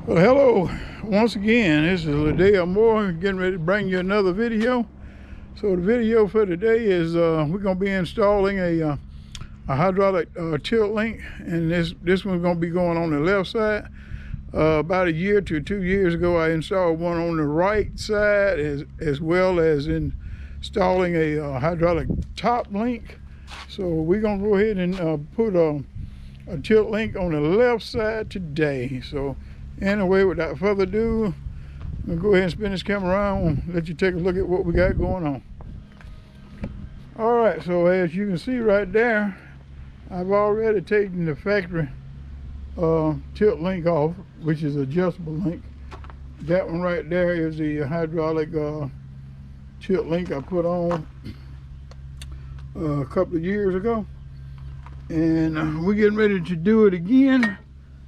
Well, hello once again. This is Liddell Moore getting ready to bring you another video. So the video for today is we're going to be installing a hydraulic tilt link, and this one's going to be going on the left side. About a year to 2 years ago, I installed one on the right side, as well as installing a hydraulic top link. So we're going to go ahead and put a tilt link on the left side today. So anyway, without further ado, I'm going to go ahead and spin this camera around and let you take a look at what we got going on. Alright, so as you can see right there, I've already taken the factory tilt link off, which is adjustable link. That one right there is the hydraulic tilt link I put on a couple of years ago. And we're getting ready to do it again.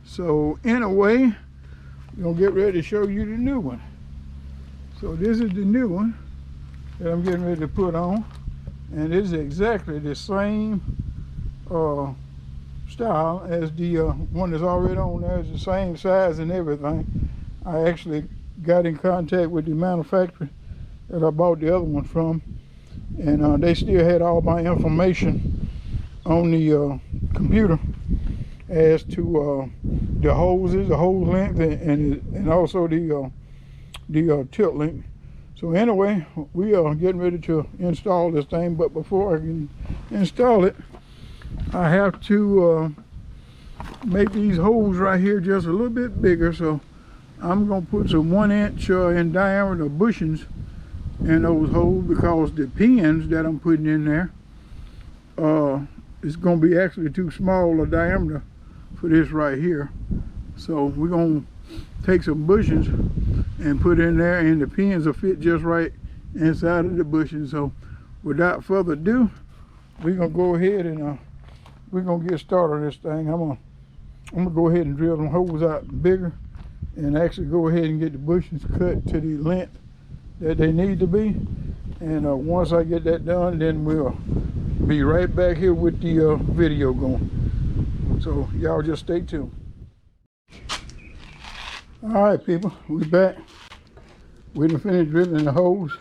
So anyway, we're gonna get ready to show you the new one. So this is the new one that I'm getting ready to put on, and it is exactly the same style as the one that's already on there. It's the same size and everything. I actually got in contact with the manufacturer that I bought the other one from, and they still had all my information on the computer as to the hoses, the hose length, and also the tilt link. So anyway, we are getting ready to install this thing, but before I can install it, I have to make these holes right here just a little bit bigger. So I'm gonna put some 1 inch in diameter bushings in those holes, because the pins that I'm putting in there it's gonna be actually too small a diameter for this right here. So we're gonna take some bushings and put in there, and the pins will fit just right inside of the bushings. So without further ado, we're gonna go ahead and we're gonna get started on this thing. I'm gonna go ahead and drill them holes out bigger, and actually go ahead and get the bushings cut to the length that they need to be. And once I get that done, then we'll be right back here with the video going. So y'all just stay tuned. All right, people, we're back. We done finished drilling the holes.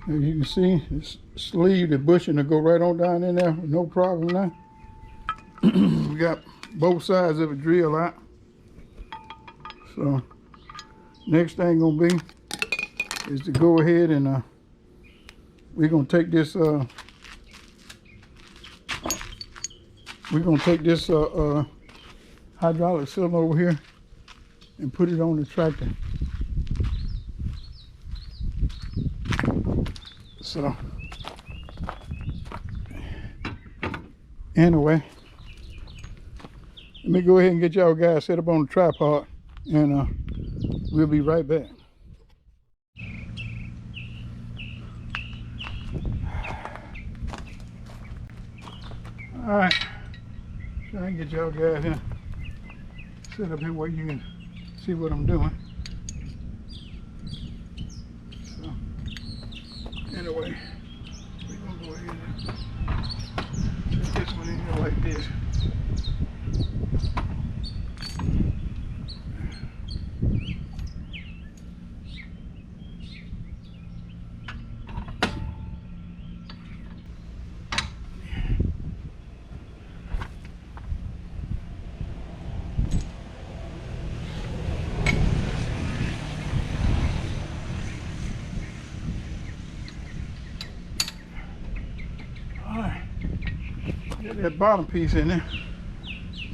As you can see, this sleeve, the bushing will go right on down in there, no problem now. We got both sides of it drilled out. So next thing gonna be is to go ahead and we're gonna take this hydraulic cylinder over here and put it on the tractor. So anyway, let me go ahead and get y'all guys set up on the tripod, and we'll be right back. All right, try and get y'all guys here set up here where you can see what I'm doing. So anyway, we're gonna go ahead and put this one in here like this. Get that bottom piece in there.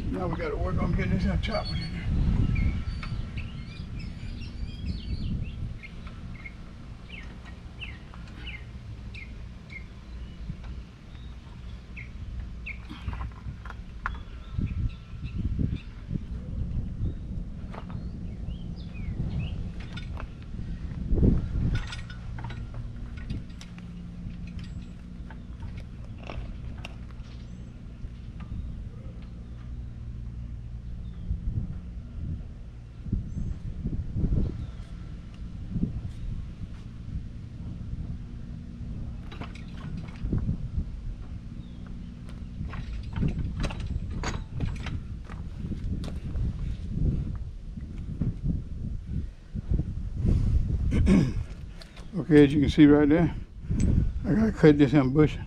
Now we got to work on getting this top one in there. Okay, as you can see right there, I gotta cut this in bushing.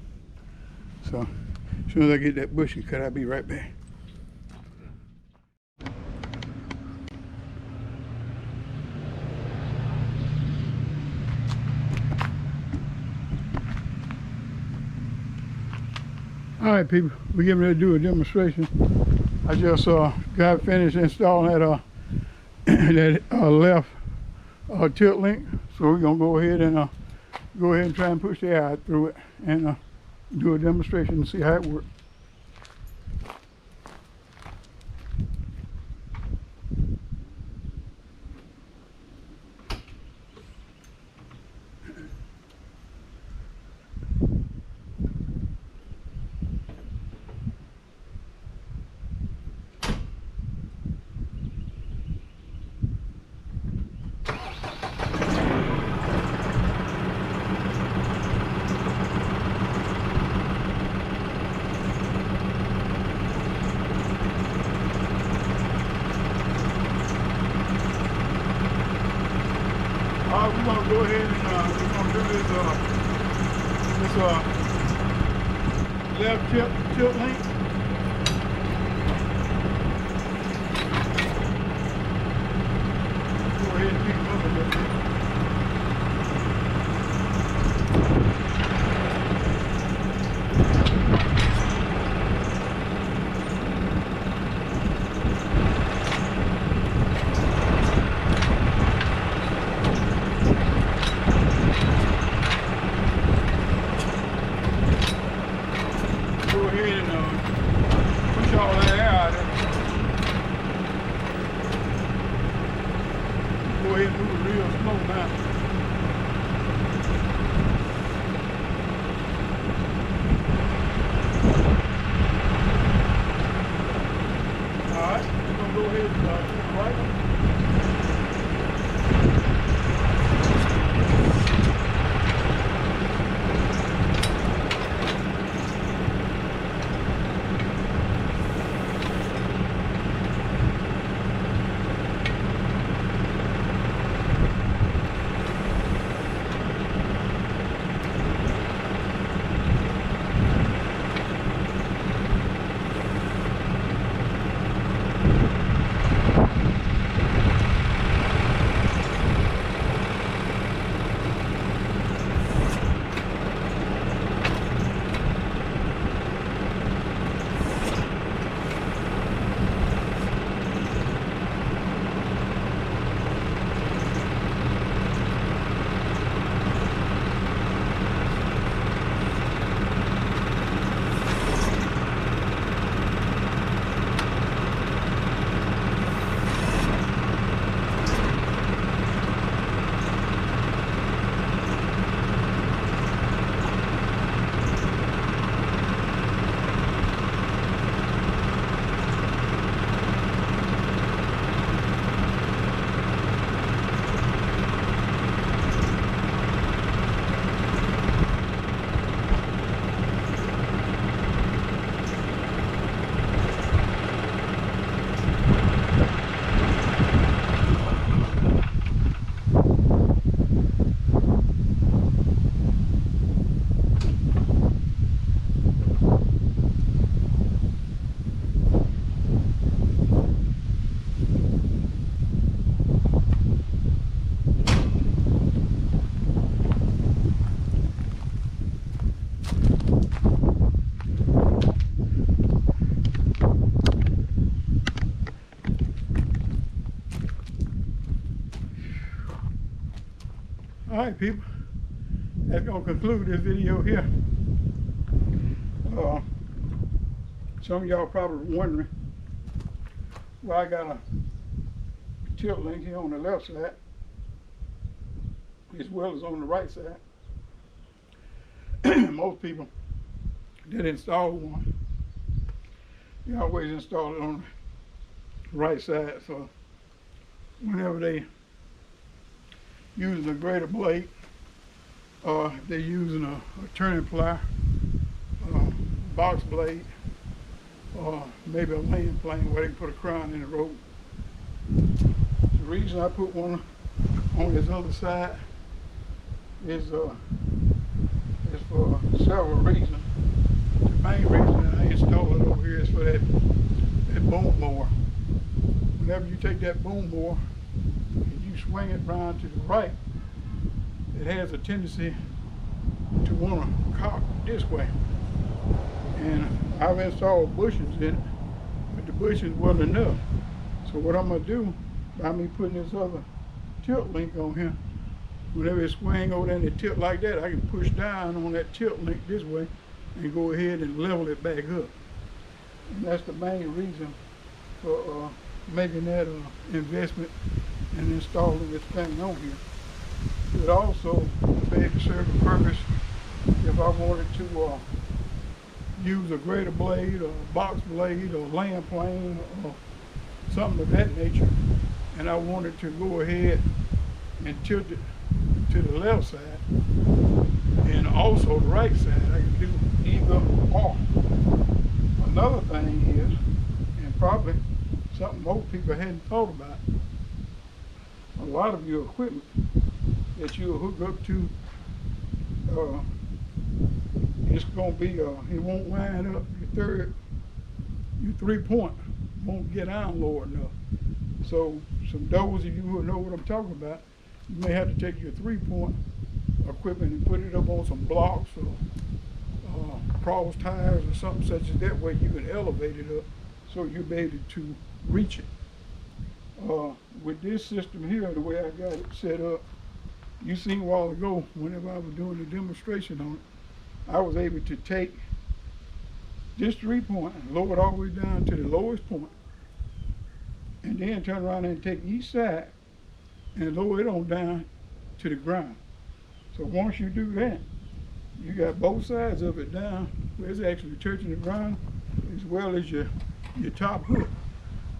So as soon as I get that bushing cut, I'll be right back. All right, people, we're getting ready to do a demonstration. I just got finished installing that left tilt link. So we're gonna go ahead and try and push the air out through it and do a demonstration and see how it works. We're gonna go ahead and we're gonna do this left tilt link. Go ahead and pick it up a little bit. Push all that air out of it. Go ahead and move it real slow now. Alright, we're going to go ahead and do the right one. Alright, people, that's going to conclude this video here. Some of y'all probably wondering why I got a tilt link here on the left side as well as on the right side. Most people that install one, they always install it on the right side, so whenever they using a greater blade, or they're using a turning plier, box blade, or maybe a land plane where they can put a crown in the rope. The reason I put one on this other side is for several reasons. The main reason I installed it over here is for that boom mower. Whenever you take that boom mower and you swing it around to the right, it has a tendency to want to cock this way. And I've installed bushings in it, but the bushings wasn't enough. So what I'm gonna do, by me putting this other tilt link on here, whenever it swing over there and it tilt like that, I can push down on that tilt link this way and go ahead and level it back up. And that's the main reason for making that investment and installing this thing on here. It also may serve a purpose if I wanted to use a grater blade or a box blade or land plane or something of that nature, and I wanted to go ahead and tilt it to the left side and also the right side. I can do either or. Another thing is, and probably something most people hadn't thought about, a lot of your equipment that you'll hook up to, it's gonna be, it won't line up your 3-point won't get down low enough. So those of you who know what I'm talking about, you may have to take your 3-point equipment and put it up on some blocks or cross tires or something such as that way you can elevate it up so you'll be able to reach it. With this system here, the way I got it set up, you seen a while ago whenever I was doing the demonstration on it, I was able to take this 3-point and lower it all the way down to the lowest point, and then turn around and take each side and lower it on down to the ground. So once you do that, you got both sides of it down where it's actually touching the ground, as well as your top hook.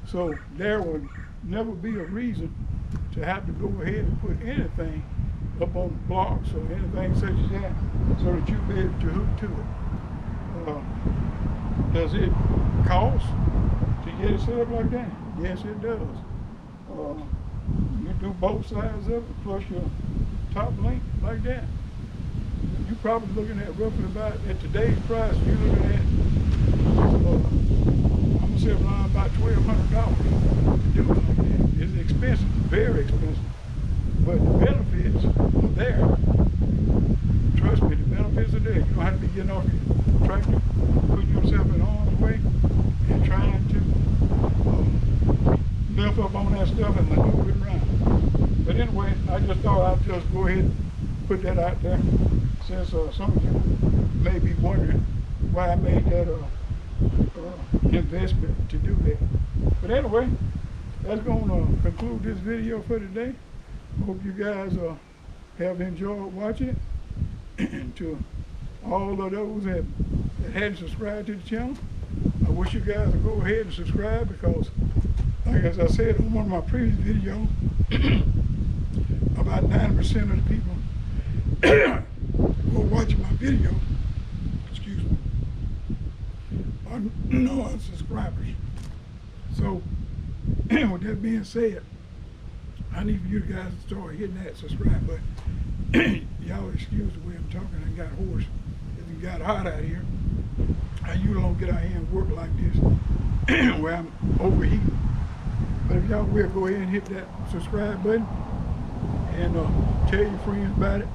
So there would never be a reason to have to go ahead and put anything up on the blocks or anything such as that, so that you'll be able to hook to it. Does it cost to get it set up like that? Yes, it does. You do both sides of it plus your top link like that, you're probably looking at roughly about, at today's price, you're looking at, I'm gonna say around about $1,200 to do it like that. It's expensive, very expensive, but the benefits are there. Trust me, the benefits are there. You don't have to be getting off your tractor, putting yourself in harm's way, and trying to lift up on that stuff and maneuver it around. But anyway, I just thought I'd just go ahead and put that out there, since some of you may be wondering why I made that investment to do that. But anyway, that's going to conclude this video for today. Hope you guys have enjoyed watching it. And to all of those that hadn't subscribed to the channel, I wish you guys would go ahead and subscribe, because, like as I said in one of my previous videos, about 90% of the people who are watching my video, excuse me, are non-subscribers. So, with that being said, I need for you guys to start hitting that subscribe button. Y'all excuse the way I'm talking, I got hoarse. It got hot out here. I usually don't get out here and work like this where I'm overheating. But if y'all will, go ahead and hit that subscribe button and tell your friends about it.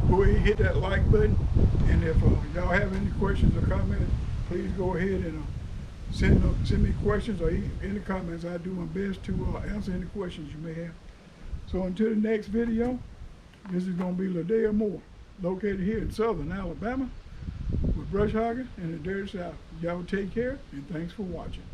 Go ahead and hit that like button. And if y'all have any questions or comments, please go ahead and send me questions or any comments. I do my best to answer any questions you may have. So until the next video, this is going to be Ladale Moore, located here in southern Alabama with brush hogging in the dirty south. Y'all take care, and thanks for watching.